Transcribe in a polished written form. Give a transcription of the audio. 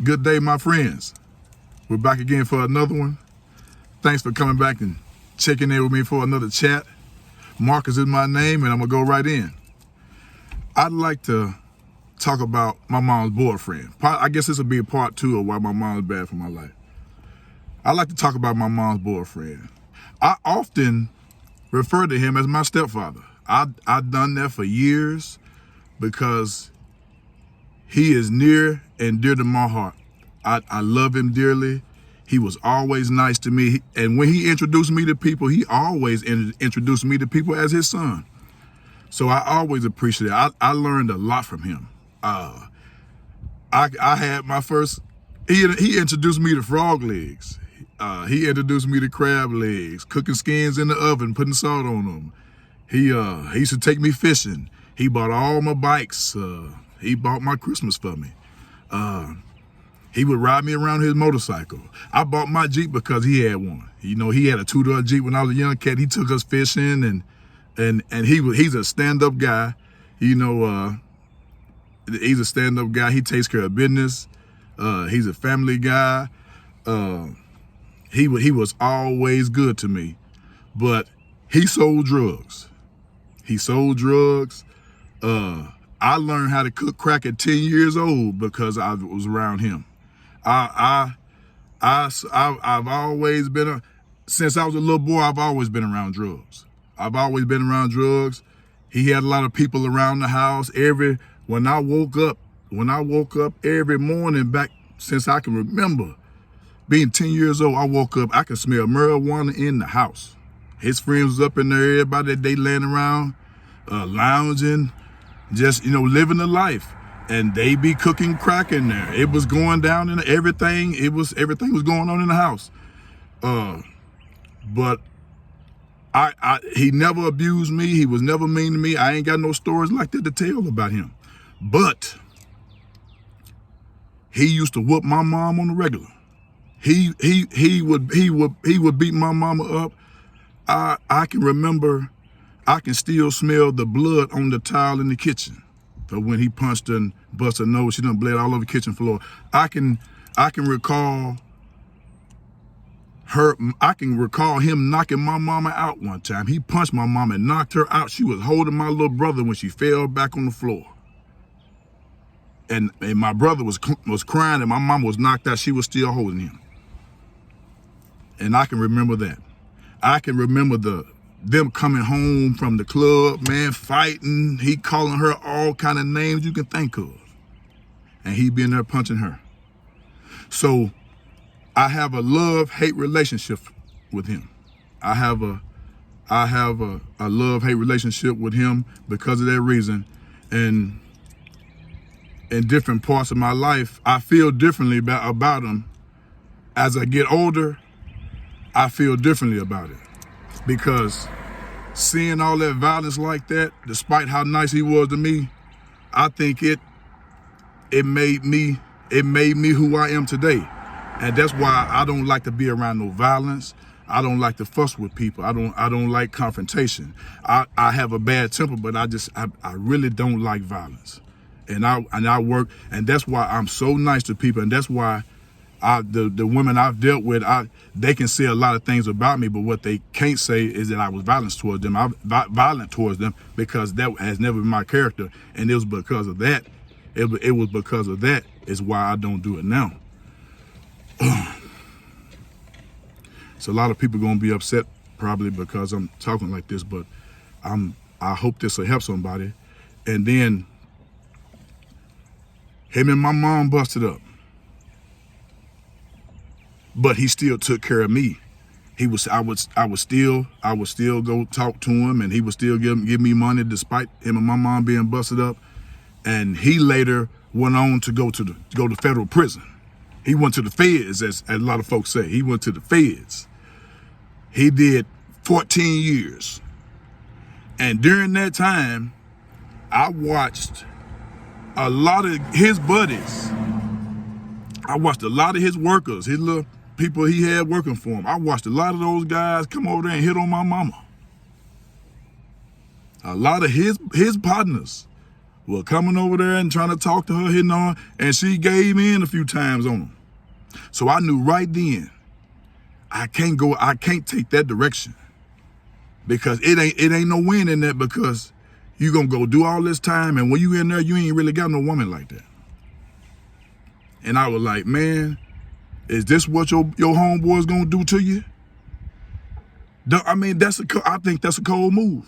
Good day, my friends. We're back again for another one. Thanks for coming back and checking in with me for another chat. Marcus is my name, and I'm gonna go right in. I'd like to talk about my mom's boyfriend. I guess this will be a part 2 of why my mom's bad for my life. I'd like to talk about my mom's boyfriend. I often refer to him as my stepfather. I've done that for years because he is near and dear to my heart. I love him dearly. He was always nice to me. And when he introduced me to people, he always introduced me to people as his son. So I always appreciate it. I learned a lot from him. I had my first, he introduced me to frog legs. He introduced me to crab legs, cooking skins in the oven, putting salt on them. He used to take me fishing. He bought all my bikes. He bought my Christmas for me. He would ride me around his motorcycle. I bought my Jeep because he had one. You know, he had a 2-door Jeep when I was a young cat. He took us fishing, and he's a stand-up guy. You know, he's a stand-up guy. He takes care of business. He's a family guy. He was always good to me, but he sold drugs. He sold drugs. I learned how to cook crack at 10 years old because I was around him. I've always been since I was a little boy, I've always been around drugs. I've always been around drugs. He had a lot of people around the house. When I woke up every morning back since I can remember, being 10 years old, I woke up, I could smell marijuana in the house. His friends was up in there, everybody, they laying around, lounging, just, you know, living the life. And they be cooking crack in there. It was going down in everything. Everything was going on in the house. But he never abused me. He was never mean to me. I ain't got no stories like that to tell about him. But he used to whoop my mom on the regular. He would beat my mama up. I can remember, I can still smell the blood on the tile in the kitchen. So when he punched her and busted her nose, she done bled all over the kitchen floor. I can recall him knocking my mama out one time. He punched my mama and knocked her out. She was holding my little brother when she fell back on the floor. And my brother was crying and my mama was knocked out. She was still holding him. And I can remember that. I can remember them coming home from the club, man, fighting. He calling her all kind of names you can think of. And he been there punching her. So I have a love-hate relationship with him. I have a love-hate relationship with him because of that reason. And in different parts of my life, I feel differently about him. As I get older, I feel differently about it. Because seeing all that violence like that, despite how nice he was to me, I think it made me who I am today. And that's why I don't like to be around no violence. I don't like to fuss with people. I don't like confrontation. I have a bad temper, but I really don't like violence. And I work, and that's why I'm so nice to people, and that's why the women I've dealt with, they can say a lot of things about me, but what they can't say is that I was violent towards them because that has never been my character, and it was because of that. It was because of that is why I don't do it now. So a lot of people gonna be upset probably because I'm talking like this, but I hope this will help somebody. And then him and my mom busted up. But he still took care of me. I would still go talk to him, and he would still give me money despite him and my mom being busted up. And he later went on to go to federal prison. He went to the feds, as a lot of folks say. He went to the feds. He did 14 years. And during that time, I watched a lot of his buddies. I watched a lot of his workers, his little people he had working for him. I watched a lot of those guys come over there and hit on my mama. A lot of his partners were coming over there and trying to talk to her, hitting on her, and she gave in a few times on them. So I knew right then, I can't take that direction, because it ain't no win in that, because you gonna go do all this time, and when you in there, you ain't really got no woman like that. And I was like, man, is this what your homeboy's gonna do to you? I mean, I think that's a cold move.